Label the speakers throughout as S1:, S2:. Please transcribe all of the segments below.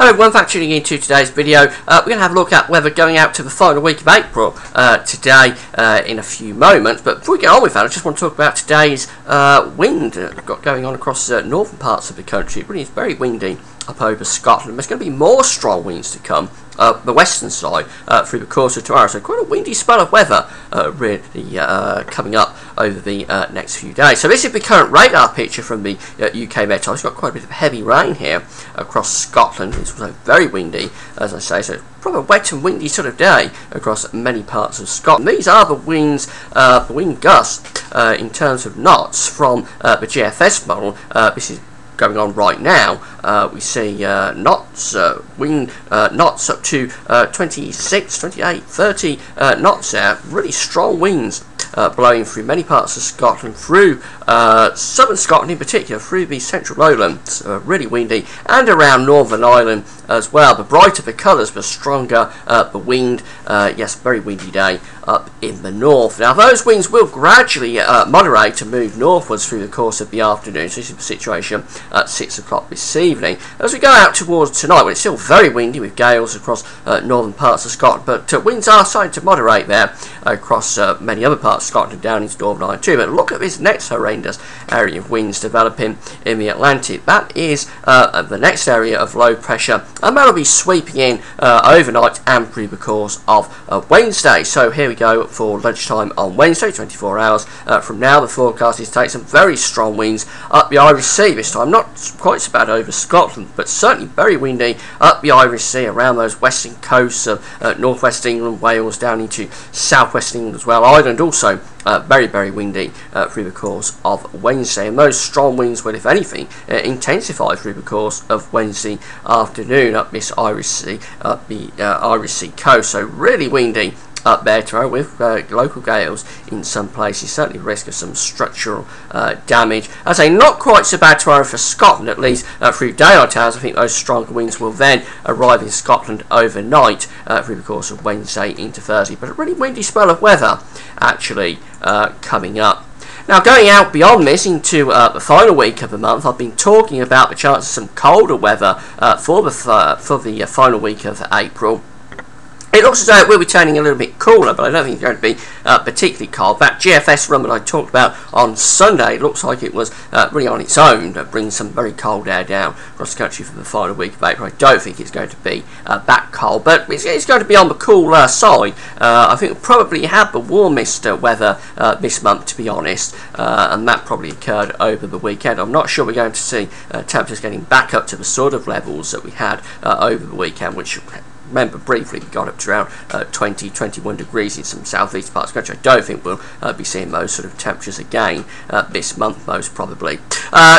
S1: Hello everyone, thanks for tuning into today's video. We're going to have a look at weather going out to the final week of April today in a few moments. But before we get on with that, I just want to talk about today's wind we've got going on across northern parts of the country. It really is very windy up over Scotland. There's going to be more strong winds to come the western side through the course of tomorrow. So quite a windy spell of weather really coming up over the next few days. So this is the current radar picture from the UK Met Office. It's got quite a bit of heavy rain here across Scotland. It's also very windy, as I say, so probably a wet and windy sort of day across many parts of Scotland. These are the winds, the wind gusts in terms of knots from the GFS model. This is going on right now. We see knots, wind knots up to 26, 28, 30 knots there. Really strong winds blowing through many parts of Scotland, through southern Scotland in particular, through the central lowlands, really windy, and around Northern Ireland as well. The brighter the colours, the stronger the wind. Yes, very windy day up in the north. Now those winds will gradually moderate and move northwards through the course of the afternoon. So this is the situation at 6 o'clock this evening. As we go out towards tonight, well, it's still very windy with gales across northern parts of Scotland, but winds are starting to moderate there across many other parts of Scotland and down into Northern Ireland too. But look at this next horrendous area of winds developing in the Atlantic. That is the next area of low pressure, and that'll be sweeping in overnight and through the course of Wednesday. So here we go for lunchtime on Wednesday, 24 hours from now. The forecast is to take some very strong winds up the Irish Sea this time. Not quite so bad over Scotland, but certainly very windy up the Irish Sea around those western coasts of northwest England, Wales, down into southwest England as well. Ireland also very, very windy through the course of Wednesday, and those strong winds will, if anything, intensify through the course of Wednesday afternoon up this Irish Sea, up the Irish Sea coast. So really windy up there tomorrow, with local gales in some places, certainly risk of some structural damage. I say not quite so bad tomorrow for Scotland, at least through daylight hours. I think those stronger winds will then arrive in Scotland overnight through the course of Wednesday into Thursday. But a really windy spell of weather actually coming up. Now, going out beyond this into the final week of the month, I've been talking about the chance of some colder weather for the final week of April. It looks as though it will be turning a little bit cooler, but I don't think it's going to be particularly cold. That GFS run that I talked about on Sunday looks like it was really on its own to bring some very cold air down across the country for the final week of April. I don't think it's going to be that cold, but it's going to be on the cooler side. I think we'll probably have the warmest weather this month, to be honest, and that probably occurred over the weekend. I'm not sure we're going to see temperatures getting back up to the sort of levels that we had over the weekend, which, remember briefly, we got up to around 20, 21 degrees in some southeast parts of the country. I don't think we'll be seeing those sort of temperatures again this month, most probably.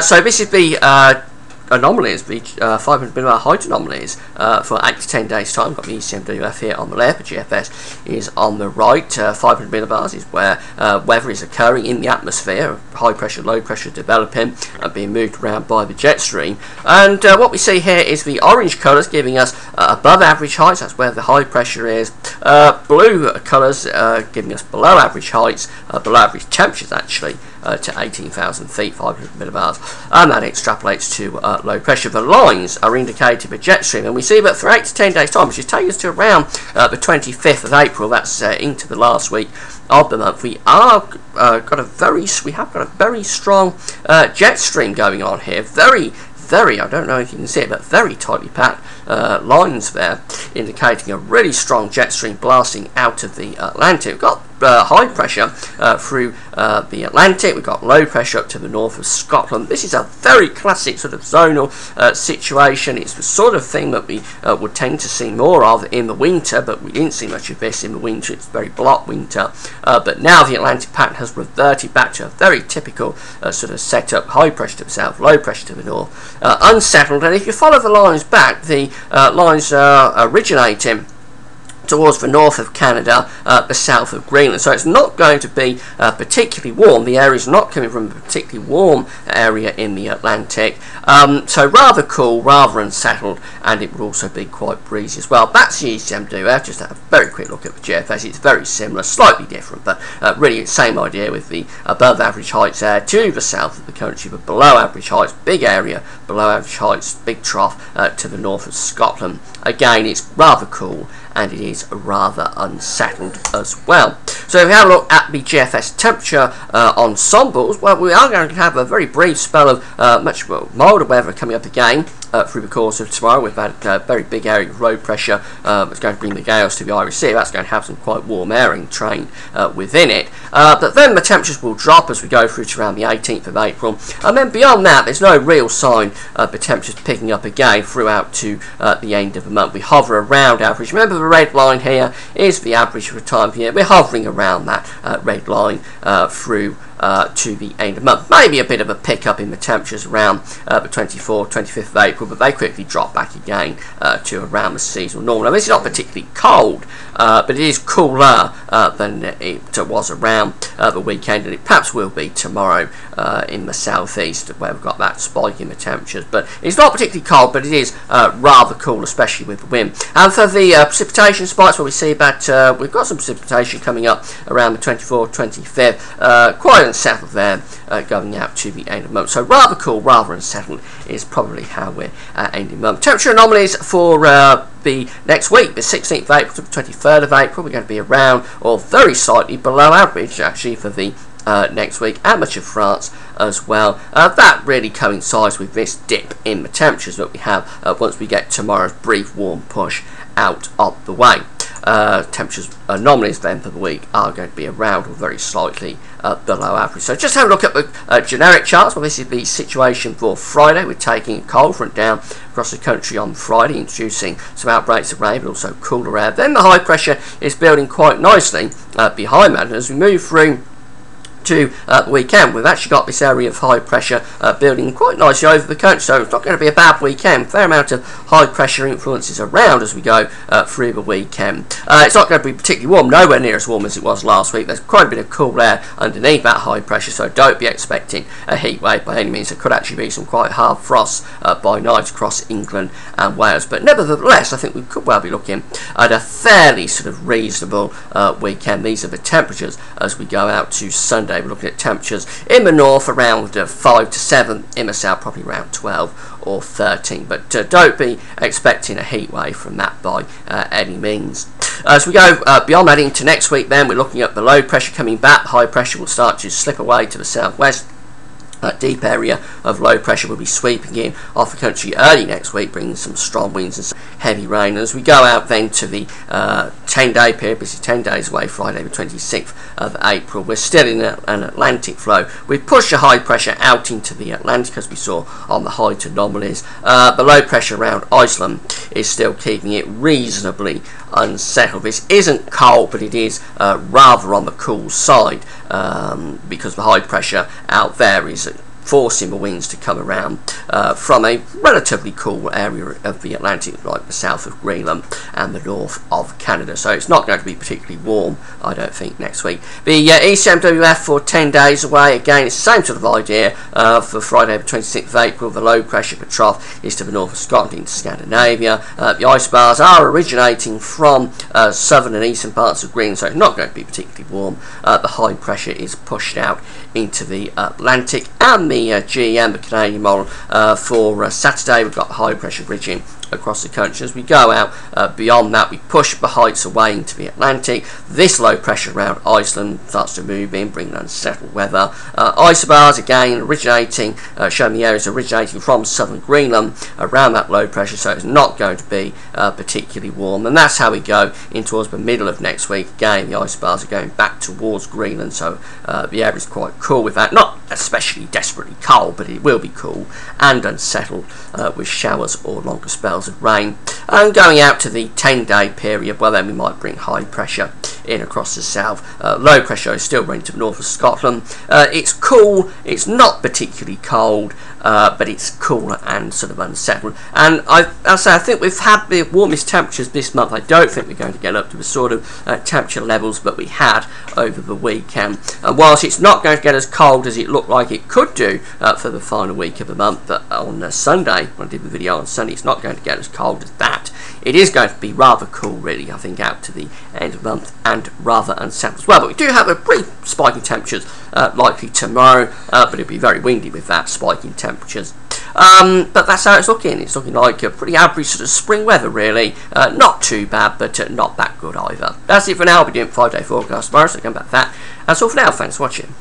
S1: So this is the anomalies, the 500 millibar height anomalies for 8 to 10 days time. Got the ECMWF here on the left, the GFS is on the right. 500 millibars is where weather is occurring in the atmosphere, high pressure, low pressure developing and being moved around by the jet stream. And what we see here is the orange colours giving us above average heights, that's where the high pressure is. Blue colours giving us below average heights, below average temperatures actually, to 18,000 feet, 500 millibars, and that extrapolates to low pressure. The lines are indicated by jet stream, and we see that for 8 to 10 days time, which is taking us to around the 25th of April, that's into the last week of the month, we have got a very strong jet stream going on here. Very, I don't know if you can see it, but very tightly packed lines there, indicating a really strong jet stream blasting out of the Atlantic. We've got high pressure through the Atlantic. We've got low pressure up to the north of Scotland. This is a very classic sort of zonal situation. It's the sort of thing that we would tend to see more of in the winter, but we didn't see much of this in the winter. It's a very block winter, but now the Atlantic pattern has reverted back to a very typical sort of setup: high pressure to the south, low pressure to the north, unsettled. And if you follow the lines back, the lines are originating towards the north of Canada, the south of Greenland. So it's not going to be particularly warm. The area is not coming from a particularly warm area in the Atlantic. So rather cool, rather unsettled, and it will also be quite breezy as well. That's the ECMWF. Just have a very quick look at the GFS. It's very similar, slightly different, but really it's the same idea with the above average heights there to the south of the country, but below average heights, big area, below average heights, big trough to the north of Scotland. Again, it's rather cool, and it is rather unsettled as well. So if we have a look at the GFS temperature ensembles, well, we are going to have a very brief spell of much milder weather coming up again through the course of tomorrow. We've had a very big area of low pressure that's going to bring the gales to the Irish Sea. That's going to have some quite warm airing trained within it. But then the temperatures will drop as we go through to around the 18th of April. And then beyond that, there's no real sign of the temperatures picking up again throughout to the end of the month. We hover around average. Remember, the red line here is the average for the time of year. We're hovering around that red line through to the end of the month. Maybe a bit of a pickup in the temperatures around the 24th, 25th of April, but they quickly drop back again to around the seasonal normal. Now, this is not particularly cold, but it is cooler than it was around the weekend, and it perhaps will be tomorrow in the southeast, where we've got that spike in the temperatures. But it's not particularly cold, but it is rather cool, especially with the wind. And for the precipitation spikes, where we see that we've got some precipitation coming up around the 24th, 25th, quite unsettled there, going out to the end of the month. So rather cool, rather unsettled is probably how we're ending the month. Temperature anomalies for the next week, the 16th of April to the 23rd of April, we're going to be around or very slightly below average actually for the next week, and much of France as well. That really coincides with this dip in the temperatures that we have once we get tomorrow's brief warm push out of the way. Temperatures anomalies then for the week are going to be around or very slightly below average. So just have a look at the generic charts. Well, this is the situation for Friday. We're taking a cold front down across the country on Friday, introducing some outbreaks of rain, but also cooler air. Then the high pressure is building quite nicely behind that. And as we move through to the weekend, we've actually got this area of high pressure building quite nicely over the country, so it's not going to be a bad weekend. Fair amount of high pressure influences around as we go through the weekend. It's not going to be particularly warm, nowhere near as warm as it was last week. There's quite a bit of cool air underneath that high pressure, so don't be expecting a heat wave by any means. There could actually be some quite hard frosts by night across England and Wales, but nevertheless I think we could well be looking at a fairly sort of reasonable weekend. These are the temperatures as we go out to Sunday. We're looking at temperatures in the north around 5 to 7, in the south probably around 12 or 13, but don't be expecting a heat wave from that by any means. As we go beyond that into next week, then we're looking at the low pressure coming back. High pressure will start to slip away to the southwest. That deep area of low pressure will be sweeping in off the country early next week, bringing some strong winds and some heavy rain. As we go out then to the 10-day period, this is 10 days away, Friday the 26th of April, we're still in an Atlantic flow. We've pushed the high pressure out into the Atlantic, as we saw on the height anomalies. The low pressure around Iceland is still keeping it reasonably unsettled. This isn't cold, but it is rather on the cool side, because the high pressure out there is forcing the winds to come around from a relatively cool area of the Atlantic, like the south of Greenland and the north of Canada. So it's not going to be particularly warm, I don't think, next week. The ECMWF for 10 days away, again, it's the same sort of idea for Friday the 26th of April. The low pressure for trough is to the north of Scotland into Scandinavia. The isobars are originating from southern and eastern parts of Greenland, so it's not going to be particularly warm. The high pressure is pushed out into the Atlantic, and the GEM, the Canadian model, for Saturday we've got the high pressure bridging across the country. As we go out beyond that, we push the heights away into the Atlantic. This low pressure around Iceland starts to move in, bringing unsettled weather. Isobars again originating, showing the areas originating from southern Greenland around that low pressure, so it's not going to be particularly warm. And that's how we go in towards the middle of next week. Again, the isobars are going back towards Greenland, so the area is quite cool with that. Not especially desperately cold, but it will be cool and unsettled with showers or longer spells of rain. And going out to the 10-day period, well, then we might bring high pressure in across the south. Low pressure is still running to the north of Scotland. It's cool, it's not particularly cold, but it's cool and sort of unsettled. And I'll say I think we've had the warmest temperatures this month. I don't think we're going to get up to the sort of temperature levels that we had over the weekend. And whilst it's not going to get as cold as it looked like it could do for the final week of the month, but on Sunday, when I did the video on Sunday, it's not going to get as cold as that. It is going to be rather cool, really, I think, out to the end of the month, and rather unsettled as well. But we do have a pretty spiking temperatures likely tomorrow, but it'll be very windy with that spiking temperatures. But that's how it's looking. It's looking like a pretty average sort of spring weather, really. Not too bad, but not that good either. That's it for now. I'll be doing 5-day forecast tomorrow, so come back to that. That's all for now. Thanks for watching.